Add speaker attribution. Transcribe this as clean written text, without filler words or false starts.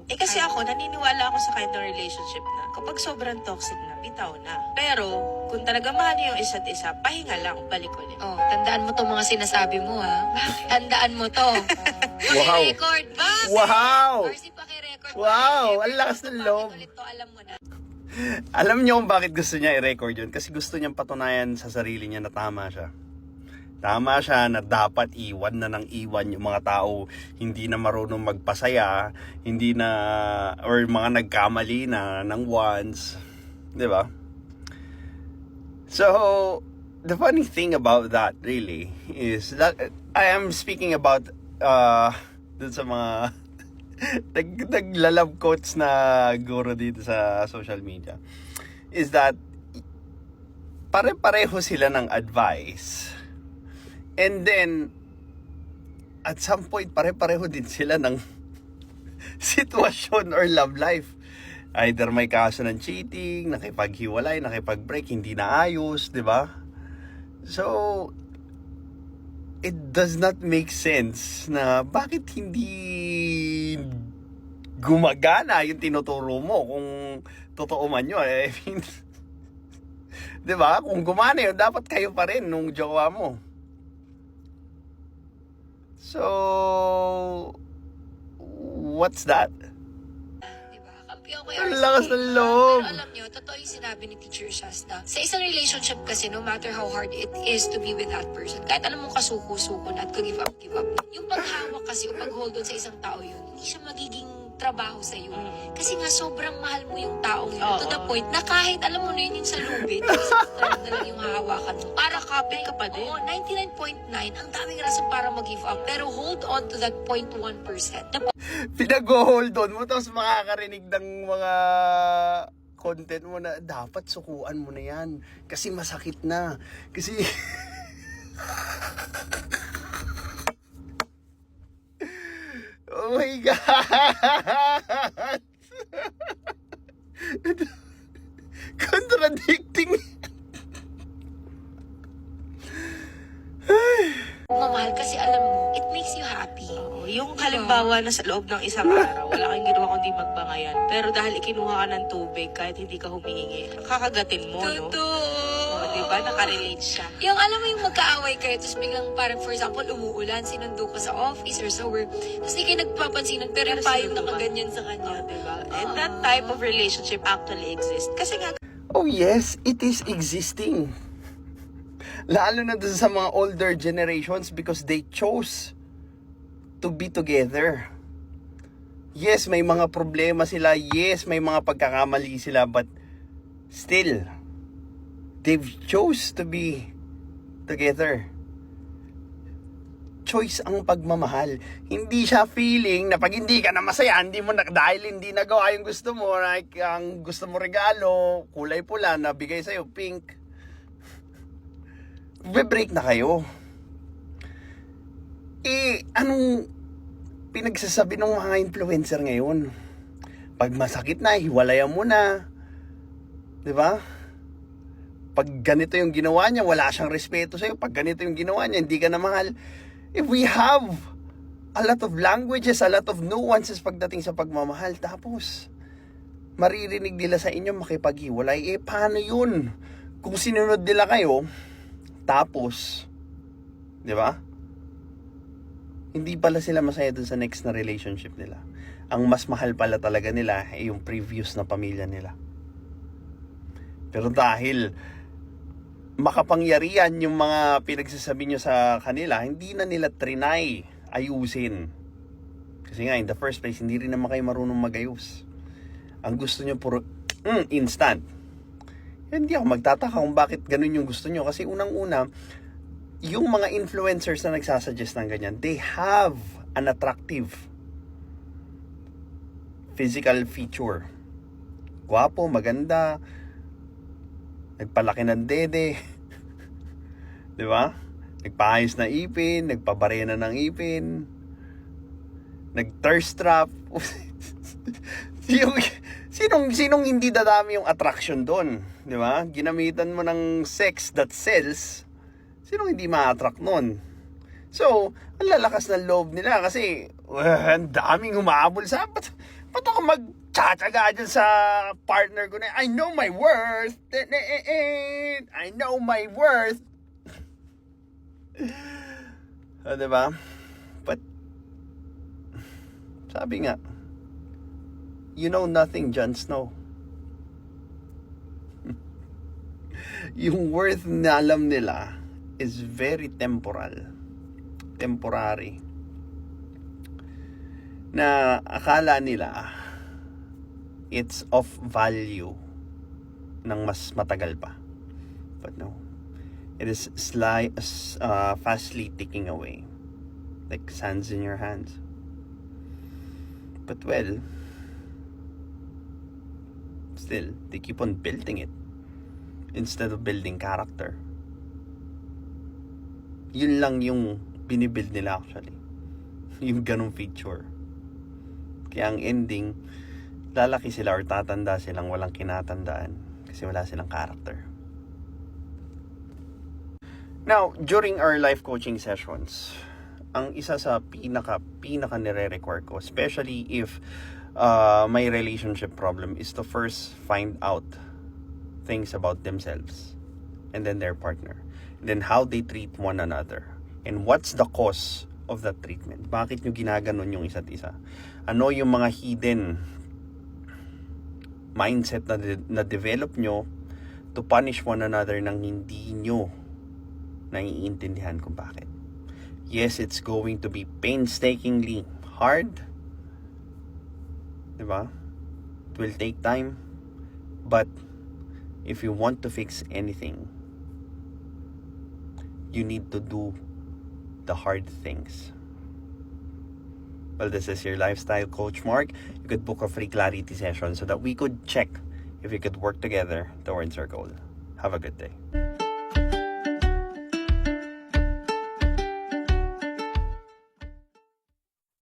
Speaker 1: Eh kasi ako, naniniwala ako sa kind of relationship na kapag sobrang toxic na, bitaw na. Pero, kung talaga mahal niyo yung isa't isa, pahinga lang, balik ulit.
Speaker 2: Oh, tandaan mo tong mga sinasabi mo, ha? Tandaan mo to.
Speaker 3: Wow.
Speaker 2: Paki-record. Bakit?
Speaker 3: Wow!
Speaker 2: Marcy, paki-record.
Speaker 3: Wow! Ang lakas ng loob.
Speaker 2: Ulit to, alam mo na.
Speaker 3: Alam niyo kung bakit gusto niya i-record yun? Kasi gusto niyang patunayan sa sarili niya na tama siya. Tama siya na dapat iwan na ng iwan yung mga tao hindi na marunong magpasaya, hindi na, or mga nagkamali na ng once. Di ba? So, the funny thing about that really is that I am speaking about dun sa mga naglalove quotes na guro dito sa social media is that pare-pareho sila ng advice. And then, at some point, pare-pareho din sila ng sitwasyon or love life. Either may kaso ng cheating, nakipaghiwalay, nakipag-break, hindi naayos, di ba? So, it does not make sense na bakit hindi gumagana yung tinuturo mo kung totoo man yun. I mean, di ba? Kung gumana yun, dapat kayo pa rin nung jowa mo. So, what's that?
Speaker 2: Diba? Kampiyon ko
Speaker 3: Ang lakas ng loob.
Speaker 2: Pero alam nyo, totoo yung sinabi ni Teacher Shasta. Sa isang relationship kasi, no matter how hard it is to be with that person, kahit alam mong kasuko-suko na at give up na. Yung paghawak kasi o pag-hold on sa isang tao yun, hindi siya magiging trabaho sa iyo. Kasi nga sobrang mahal mo yung taong yun. To the point na kahit alam mo na yun yung sa lubid, isang strand na lang yung hahawakan mo. Para kapit ka pa din. Oo, 99.9, ang daming rason para mag-give up. Pero hold on to that 0.1%.
Speaker 3: Pinag-hold on mo, tapos makakarinig ng mga content mo na dapat sukuan mo na yan. Kasi masakit na. Kasi... Oh my God! Contradicting.
Speaker 2: Mamahal kasi alam mo, it makes you happy.
Speaker 1: Yung halimbawa na sa loob ng isang araw, wala kang ginawa kundi magbangayan. Pero dahil ikinuha ka ng tubig, kahit hindi ka humihingi, kakagatin mo, no?
Speaker 2: Totoo.
Speaker 1: Diba? Nakarelate siya.
Speaker 2: Yung alam mo yung magkaaway kayo, tapos biglang parang for example, umuulan, sinundo ka sa office or sa work, tapos di kayo nagpapansinan, pero yung payong nakaganyan sa kanya.
Speaker 1: Diba? And that type of relationship actually exists. Kasi nga,
Speaker 3: Oh yes, it is existing. Lalo na dun sa mga older generations because they chose to be together. Yes, may mga problema sila. Yes, may mga pagkakamali sila. But still, they've chose to be together. Choice ang pagmamahal. Hindi siya feeling na pag hindi ka na masaya, hindi mo na, dahil hindi nagawa yung gusto mo, like, ang gusto mo regalo, kulay pula, nabigay sa'yo, pink. Be-break na kayo. Anong pinagsasabi ng mga influencer ngayon? Pag masakit na, hiwalayan mo na. Diba? Pag ganito yung ginawa niya, wala siyang respeto sa'yo. Pag ganito yung ginawa niya, hindi ka na mahal. If we have a lot of languages, a lot of nuances pagdating sa pagmamahal, tapos maririnig nila sa inyo makipaghiwalay, paano yun? Kung sinunod nila kayo, tapos, di ba? Hindi pala sila masaya dun sa next na relationship nila. Ang mas mahal pala talaga nila ay yung previous na pamilya nila. Pero dahil makapangyarihan yung mga pinagsasabi nyo sa kanila, hindi na nila trinay ayusin. Kasi nga, in the first place, hindi rin naman kayo marunong magayos. Ang gusto nyo puro instant. Hindi ako magtataka kung bakit ganun yung gusto nyo. Kasi unang-una, yung mga influencers na nagsasuggest ng ganyan, they have an attractive physical feature. Gwapo, maganda, nagpalaki ng dede. Di ba? Nagpaayos na ipin, nagpabarena ng ipin, nag-thirst trap. Sinong hindi dadami yung attraction doon, di ba? Ginamitan mo ng sex that sells, sinong hindi ma-attract nun? So, ang lalakas ng loob nila kasi ang daming humabol sa Ba't ako magtsatsaga dyan sa partner ko na, I know my worth. I know my worth. Diba? But, sabi nga, you know nothing, Jon Snow. Yung worth na alam nila is very temporary. Na akala nila it's of value ng mas matagal pa. But no. It is fastly ticking away. Like sands in your hands. But well, still, they keep on building it instead of building character. Yun lang yung binibuild nila actually. Yung ganong feature. Kaya ang ending, lalaki sila or tatanda silang walang kinatandaan kasi wala silang character. Now, during our life coaching sessions, ang isa sa pinaka nire-require ko, especially if may relationship problem, is to first find out things about themselves and then their partner. And then how they treat one another. And what's the cause of that treatment? Bakit nyo ginaganon yung isa't isa? Ano yung mga hidden mindset na develop nyo to punish one another nang hindi nyo naiintindihan kung bakit? Yes, it's going to be painstakingly hard. Diba? It will take time. But if you want to fix anything, you need to do the hard things. Well, this is your lifestyle coach, Mark. You could book a free clarity session so that we could check if we could work together towards our goal. Have a good day.